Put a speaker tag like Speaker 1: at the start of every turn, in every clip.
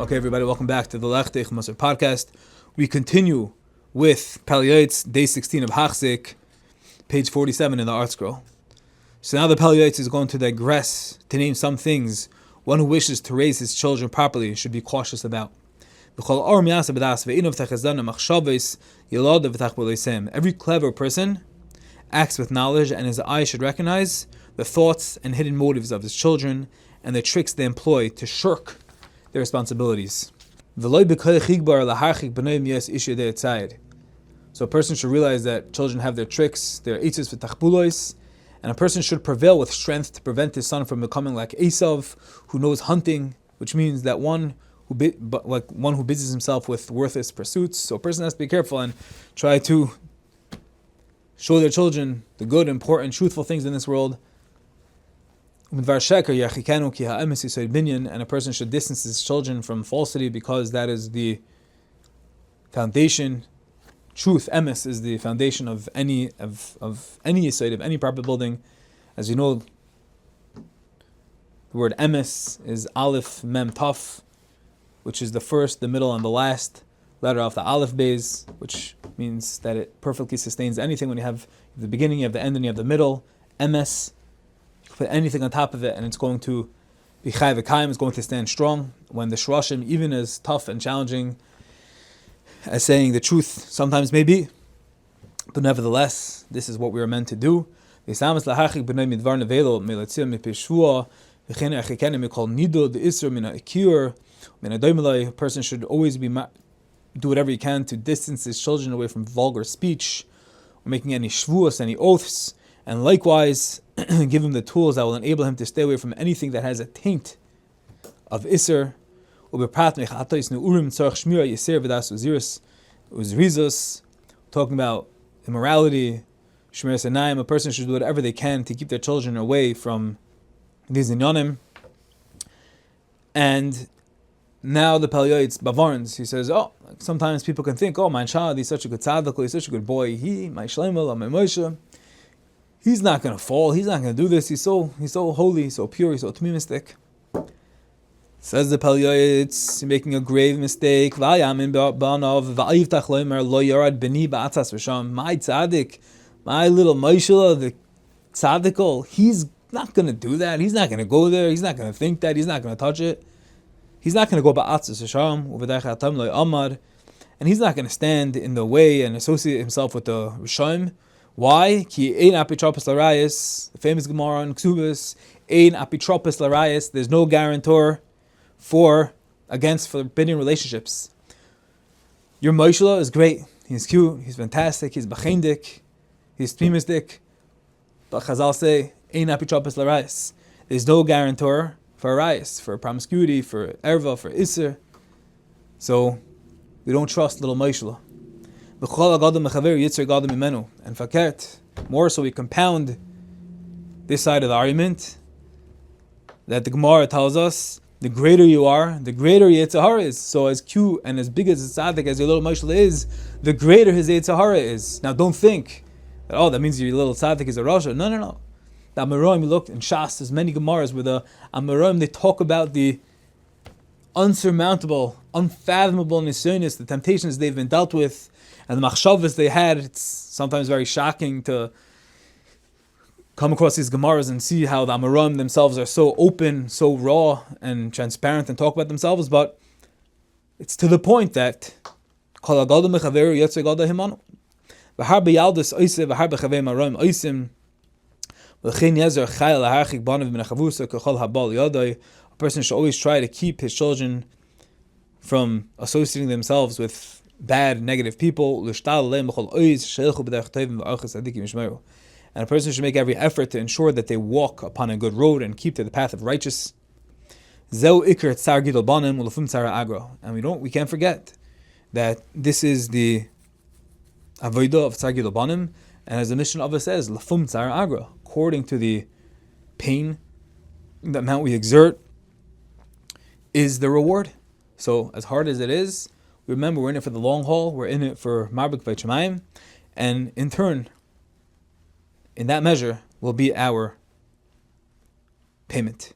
Speaker 1: Okay, everybody, welcome back to the Lechtech Masr podcast. We continue with Pele Yoeitz, day 16 of Hachzik, page 47 in the art scroll. So now the Pele Yoeitz is going to digress to name some things one who wishes to raise his children properly should be cautious about. Every clever person acts with knowledge, and his eye should recognize the thoughts and hidden motives of his children and the tricks they employ to shirk their responsibilities. So a person should realize that children have their tricks, their eitzes for tachbulois, and a person should prevail with strength to prevent his son from becoming like Esav, who knows hunting, which means that one who busies himself with worthless pursuits. So a person has to be careful and try to show their children the good, important, truthful things in this world. And a person should distance his children from falsity because that is the foundation. Truth, emes, is the foundation of any yesod, of any proper building. As you know, the word emes is aleph mem taf, which is the first, the middle, and the last letter of the aleph beis, which means that it perfectly sustains anything. When you have the beginning, you have the end, and you have the middle. Emes, put anything on top of it, and it's going to be chai v'kaim, it's going to stand strong. When the shorashim, even as tough and challenging as saying the truth sometimes may be, but nevertheless, this is what we are meant to do. A person should always do whatever he can to distance his children away from vulgar speech, or making any shvuos, any oaths, and likewise give him the tools that will enable him to stay away from anything that has a taint of Isser. Talking about immorality, Shmir Sanaim, a person should do whatever they can to keep their children away from these inyanim. And now the Pele Yoeitz Bavarns, he says, sometimes people can think, my child, he's such a good tzaddik, he's such a good boy, my shleimel, my Moshe, he's not going to fall. He's not going to do this. He's so holy, so pure, he's so tmimistic. Says the Pele Yoeitz, making a grave mistake. My tzaddik, my little Moshe, the tzaddikol, he's not going to do that. He's not going to go there. He's not going to think that. He's not going to touch it. He's not going to go ba'atzas Hashem, and he's not going to stand in the way and associate himself with the Rishonim. Why? Ki ein apitropos larayis, the famous Gemara in Ksubis, ein apitropos larayis, there's no guarantor against forbidden relationships. Your Moshe is great, he's cute, he's fantastic, he's bachendik, he's tmimistic, but Chazal say, ein apitropos larayis, there's no guarantor for arayis, for promiscuity, for erva, for isser. So, we don't trust little Moshe. And faket, more so we compound this side of the argument that the Gemara tells us, the greater you are, the greater Yetzer Hara is. So as cute and as big as a tzaddik as your little Moshe is, the greater his Yetzer Hara is. Now don't think that, that means your little tzaddik is a Rasha. No. The Amoraim, you look in Shas, there's many Gemaras where the Amoraim, they talk about the unsurmountable, unfathomable nisyonis, the temptations they've been dealt with, and the machshavas they had. It's sometimes very shocking to come across these Gemaras and see how the Amoraim themselves are so open, so raw and transparent and talk about themselves, but it's to the point that kol hagada mechaveru yetzer gada himanu. V'har b'yaldus oiseh v'har b'chavei maroim oisim v'chein yezer chayil laharchik banav min hachavusa k'chol habal yadai. A person should always try to keep his children from associating themselves with bad, negative people. And a person should make every effort to ensure that they walk upon a good road and keep to the path of righteous. And we can't forget that this is the avodah of Tsar Gidol Banim, and as the mission of it says, Lafum Tsar Agra, according to the pain, the amount we exert is the reward. So as hard as it is, remember we're in it for the long haul, we're in it for Marbek Vaychamayim, and in turn, in that measure, will be our payment.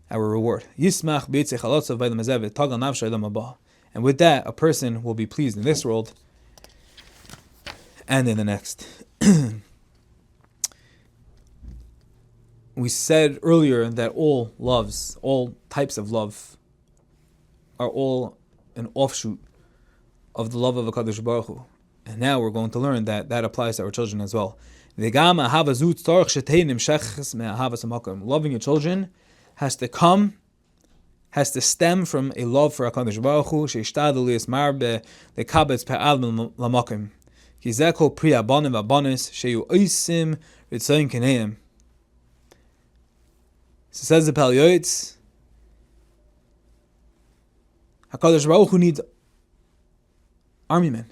Speaker 1: our reward. Yismach b'yitzei chalotzav b'elam hazeh v'tagal nafsho elam haba. And with that, a person will be pleased in this world and in the next. We said earlier that all loves, all types of love, are all an offshoot of the love of HaKadosh Baruch Hu. And now we're going to learn that that applies to our children as well. Loving your children has to stem from a love for HaKadosh Baruch Hu, sheishtadlu liyismar lekabetz pe'al lamakim. Ki zeh kol pri habanim v'habanis sheyu oisim ritzayin keneim. So says the Pele Yoeitz, HaKadosh Baruch Hu needs army men.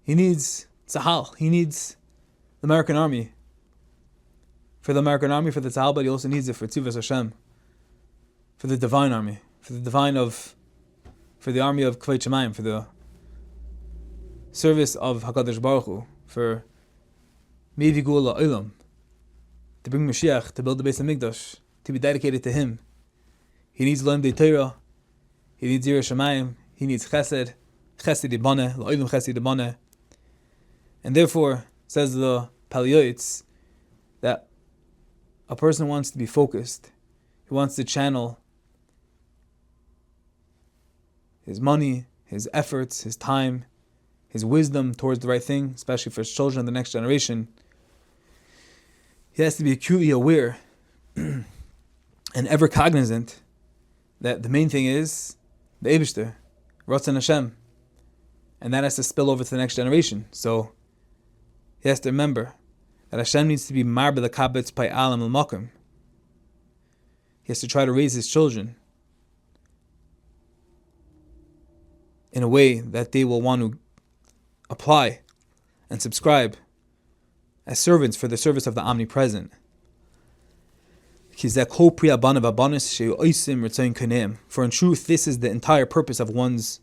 Speaker 1: He needs Tzahal. He needs the American army. For the American army, for the Tzahal, but he also needs it for Tzivas Hashem. For the divine army. For the army of Kvei Shemayim. For the service of HaKadosh Baruch Hu. For Mevi Gula Olam. To bring Mashiach, to build the Beis HaMikdash. To be dedicated to him. He needs Loim De Torah. He needs Yirah Shemayim. He needs Chesed. Chesed Yibane. Lo'olim Chesed Yibane. And therefore, says the Pele Yoeitz, that a person wants to be focused. He wants to channel his money, his efforts, his time, his wisdom towards the right thing, especially for his children, the next generation. He has to be acutely aware and ever cognizant that the main thing is the Eibishter, Ratzon Hashem, and that has to spill over to the next generation. So he has to remember that Hashem needs to be marbe the kabetz by alam al-makim. He has to try to raise his children in a way that they will want to apply and subscribe as servants for the service of the omnipresent. For in truth, this is the entire purpose of one's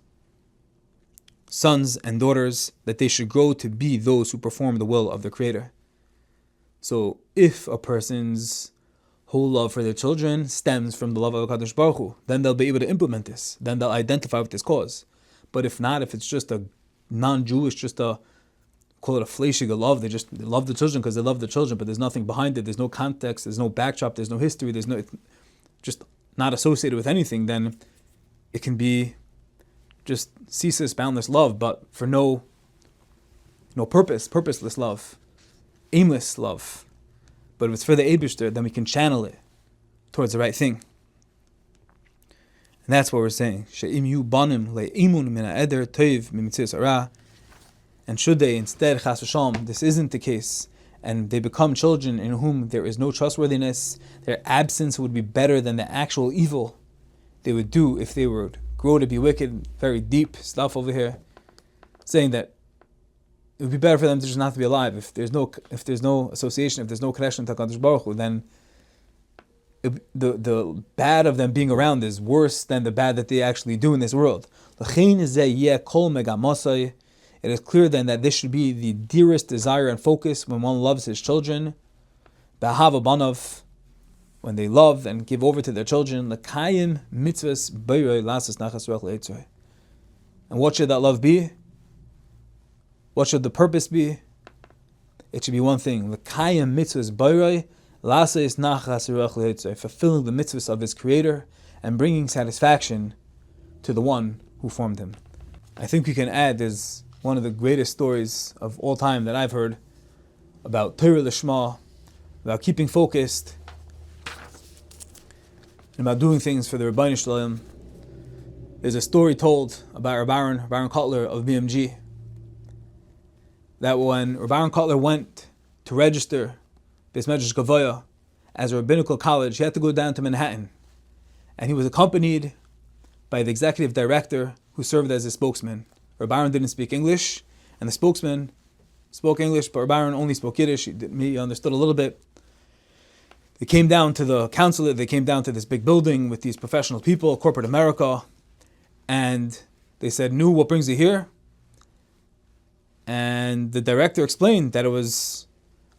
Speaker 1: sons and daughters, that they should grow to be those who perform the will of the Creator. So if a person's whole love for their children stems from the love of HaKadosh Baruch Hu, then they'll be able to implement this. Then they'll identify with this cause. But if not, if it's just a non-Jewish, just a, call it a fleishig love, they love the children because they love the children, but there's nothing behind it, there's no context, there's no backdrop, there's no history, it's just not associated with anything, then it can be just ceaseless, boundless love, but for no purposeless love, aimless love. But if it's for the Eibishter, then we can channel it towards the right thing. And that's what we're saying. And should they instead, chas v'shalom, this isn't the case, and they become children in whom there is no trustworthiness, their absence would be better than the actual evil they would do if they would grow to be wicked. Very deep stuff over here, saying that it would be better for them to just not to be alive. If there's no association, if there's no connection to HaKadosh Baruch Hu, then the bad of them being around is worse than the bad that they actually do in this world. It is clear then that this should be the dearest desire and focus when one loves his children. B'ahava banav, when they love and give over to their children. L'kayim mitzvahs b'yroi lasas nachas ruach le'etzoi. And what should that love be? What should the purpose be? It should be one thing. L'kayim mitzvahs b'yroi lasas nachas ruach le'etzoi. Fulfilling the mitzvahs of his Creator and bringing satisfaction to the one who formed him. I think we can add, there's one of the greatest stories of all time that I've heard about Torah Lishma, about keeping focused, and about doing things for the Rebbeinu Shalom. There's a story told about Baron Kotler of BMG, that when Baron Kotler went to register Beis Medrash Gavoya as a rabbinical college, he had to go down to Manhattan, and he was accompanied by the executive director who served as his spokesman. Baron didn't speak English, and the spokesman spoke English, but Baron only spoke Yiddish. He understood a little bit. They came down to the consulate, they came down to this big building with these professional people, corporate America, and they said, "Nu, what brings you here?" And the director explained that it was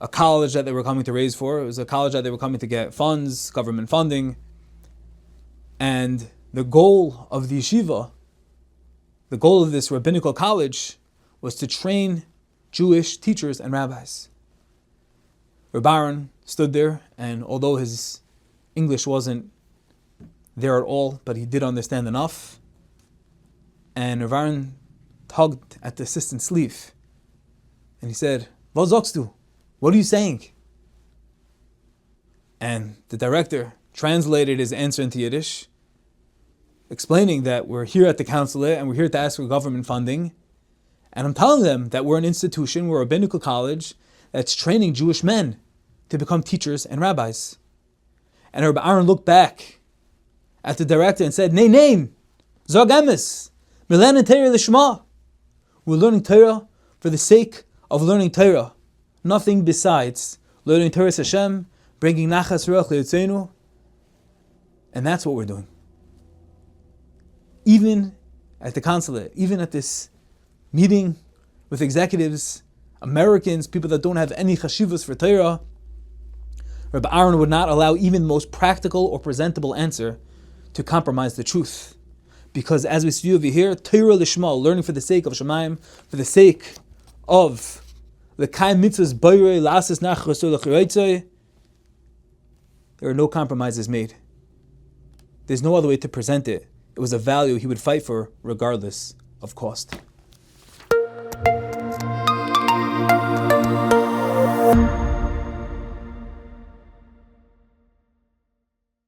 Speaker 1: a college that they were coming to raise for. It was a college that they were coming to get funds, government funding, And the goal of the yeshiva, the goal of this rabbinical college, was to train Jewish teachers and rabbis. Reb Aaron stood there, and although his English wasn't there at all, but he did understand enough, and Reb Aaron tugged at the assistant's sleeve, and he said, "Was sagst du? What are you saying?" And the director translated his answer into Yiddish, explaining that we're here at the consulate and we're here to ask for government funding. And I'm telling them that we're an institution, we're a rabbinical college that's training Jewish men to become teachers and rabbis. And Rabbi Aaron looked back at the director and said, Nein, Zog emes, Milan and Torah Lishma. We're learning Torah for the sake of learning Torah. Nothing besides learning Torah Hashem, bringing Nachas Ruach Le'Yitzenu. And that's what we're doing. Even at the consulate, even at this meeting with executives, Americans, people that don't have any chashivas for Torah, Rabbi Aaron would not allow even the most practical or presentable answer to compromise the truth. Because as we see over here, Torah Lishma, learning for the sake of Shemaim, for the sake of the Kaim Mitzvahs Bayrei, Lasas Nachrasol Yoeitz, there are no compromises made. There's no other way to present it. It was a value he would fight for regardless of cost.